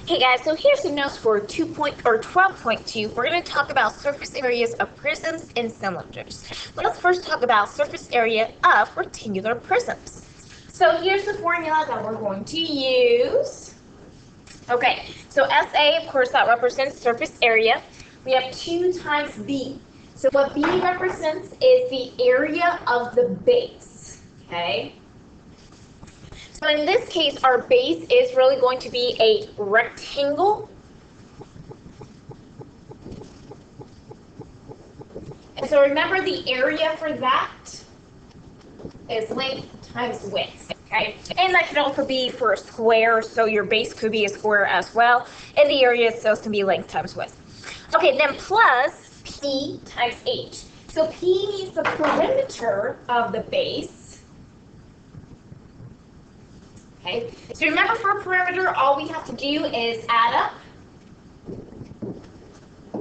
Hey guys, so here's some notes for 12.2. We're going to talk about surface areas of prisms and cylinders. Let's first talk about surface area of rectangular prisms. So here's the formula that we're going to use. Okay, so SA, of course, that represents surface area. We have 2 times B. So what B represents is the area of the base, okay? So in this case, our base is really going to be a rectangle. And so remember, the area for that is length times width, okay? And that could also be for a square, so your base could be a square as well. And the area itself can be length times width. Okay, then plus P times H. So P means the perimeter of the base. Okay, so remember, for a perimeter, all we have to do is add up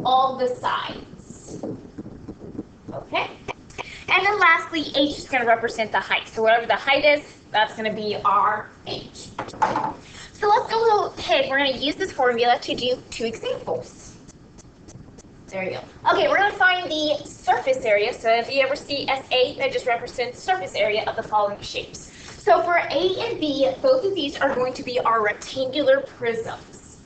all the sides. Okay, and then lastly, H is going to represent the height. So whatever the height is, that's going to be our H. So let's go ahead. We're going to use this formula to do 2 examples. There you go. Okay, we're going to find the surface area. So if you ever see SA, that just represents surface area of the following shapes. So for A and B, both of these are going to be our rectangular prisms.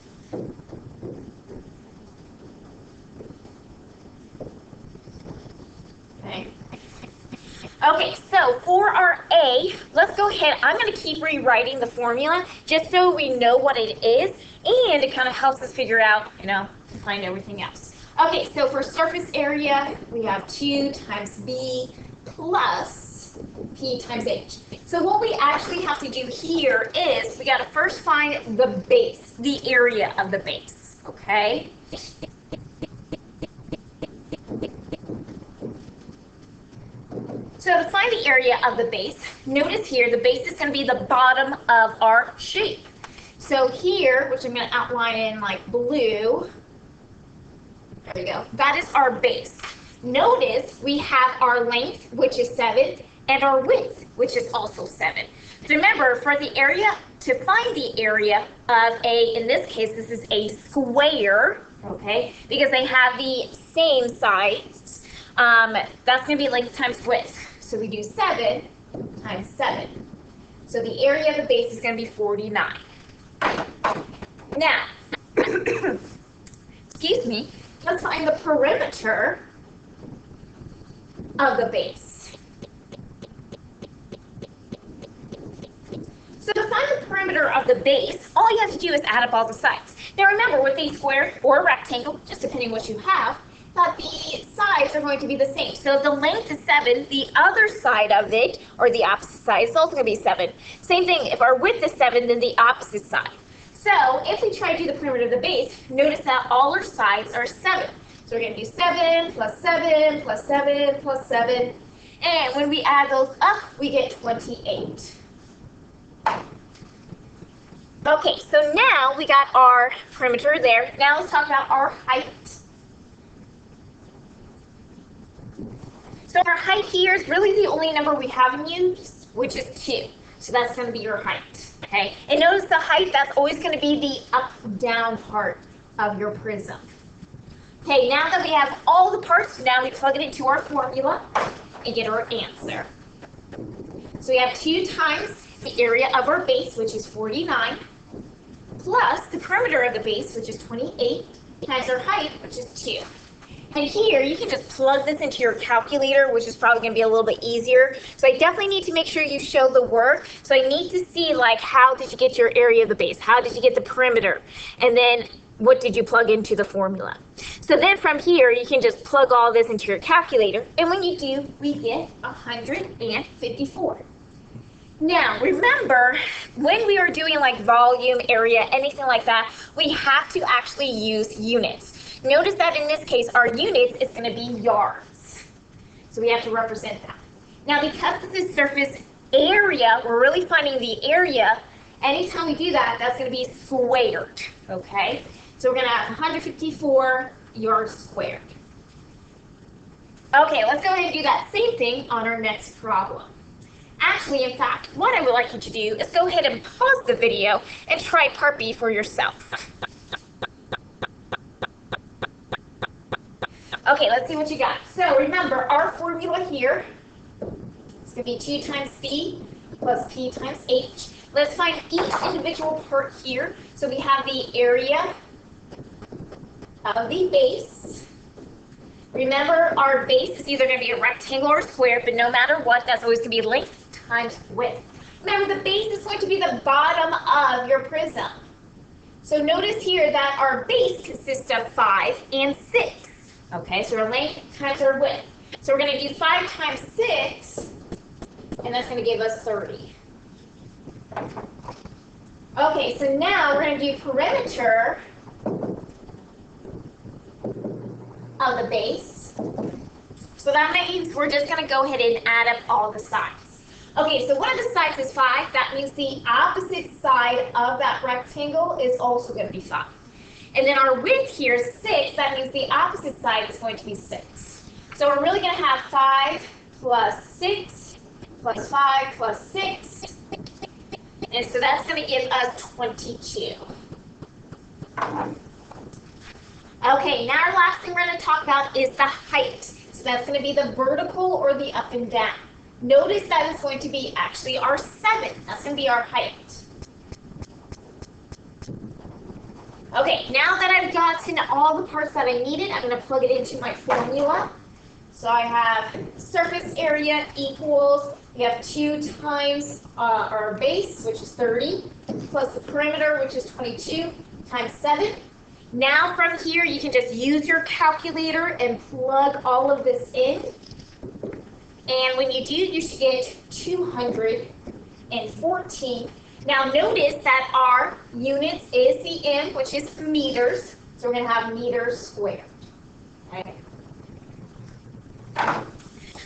Okay, so for our A, let's go ahead. I'm going to keep rewriting the formula just so we know what it is, and it kind of helps us figure out, to find everything else. Okay, so for surface area, we have 2 times B plus P times H. So what we actually have to do here is we got to first find the base, the area of the base, okay? So to find the area of the base, notice here the base is going to be the bottom of our shape. So here, which I'm going to outline in like blue, there we go, that is our base. Notice we have our length, which is 7, and our width, which is also 7. So remember, for the area, to find the area of in this case, this is a square, okay, because they have the same sides, that's going to be length times width. So we do 7 times 7. So the area of the base is going to be 49. Now, excuse me, let's find the perimeter of the base. So to find the perimeter of the base, all you have to do is add up all the sides. Now remember, with a square or a rectangle, just depending what you have, that the sides are going to be the same. So if the length is 7, the other side of it, or the opposite side, is also going to be 7. Same thing, if our width is 7, then the opposite side. So if we try to do the perimeter of the base, notice that all our sides are 7. So we're going to do 7 plus 7 plus 7 plus 7. And when we add those up, we get 28. Okay, so now we got our perimeter there. Now let's talk about our height. So our height here is really the only number we haven't used, which is 2. So that's going to be your height, okay? And notice the height, that's always going to be the up-down part of your prism. Okay, now that we have all the parts, now we plug it into our formula and get our answer. So we have 2 times the area of our base, which is 49, plus the perimeter of the base, which is 28, times our height, which is 2. And here, you can just plug this into your calculator, which is probably going to be a little bit easier. So I definitely need to make sure you show the work. So I need to see, like, how did you get your area of the base? How did you get the perimeter? And then what did you plug into the formula? So then from here, you can just plug all this into your calculator. And when you do, we get 154. Now, remember, when we are doing like volume, area, anything like that, we have to actually use units. Notice that in this case, our units is going to be yards. So we have to represent that. Now, because this is surface area, we're really finding the area. Anytime we do that, that's going to be squared, okay? So we're going to have 154 yards squared. Okay, let's go ahead and do that same thing on our next problem. Actually, in fact, what I would like you to do is go ahead and pause the video and try part B for yourself. Okay, let's see what you got. So remember, our formula here is going to be 2 times b plus p times h. Let's find each individual part here. So we have the area of the base. Remember, our base is either going to be a rectangle or a square, but no matter what, that's always going to be length times width. Remember, the base is going to be the bottom of your prism. So notice here that our base consists of 5 and 6. Okay, so our length times our width. So we're going to do 5 times 6, and that's going to give us 30. Okay, so now we're going to do perimeter of the base. So that means we're just going to go ahead and add up all the sides. Okay, so one of the sides is 5. That means the opposite side of that rectangle is also going to be 5. And then our width here is 6. That means the opposite side is going to be 6. So we're really going to have 5 plus 6 plus 5 plus 6. And so that's going to give us 22. Okay, now our last thing we're going to talk about is the height. So that's going to be the vertical or the up and down. Notice that is going to be actually our 7. That's going to be our height. Okay, now that I've gotten all the parts that I needed, I'm going to plug it into my formula. So I have surface area equals, we have 2 times our base, which is 30, plus the perimeter, which is 22, times 7. Now from here, you can just use your calculator and plug all of this in. And when you do, you should get 214. Now notice that our units is the m, which is meters. So we're going to have meters squared. Okay.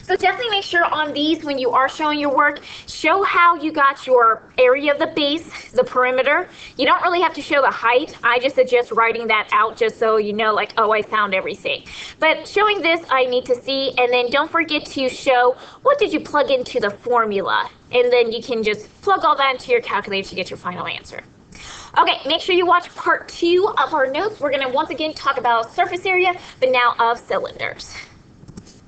So definitely make sure on these, when you are showing your work, show how you got your area of the base, the perimeter. You don't really have to show the height. I just suggest writing that out just so you know, like, oh, I found everything. But showing this, I need to see. And then don't forget to show what did you plug into the formula. And then you can just plug all that into your calculator to get your final answer. Okay, make sure you watch part 2 of our notes. We're going to once again talk about surface area, but now of cylinders.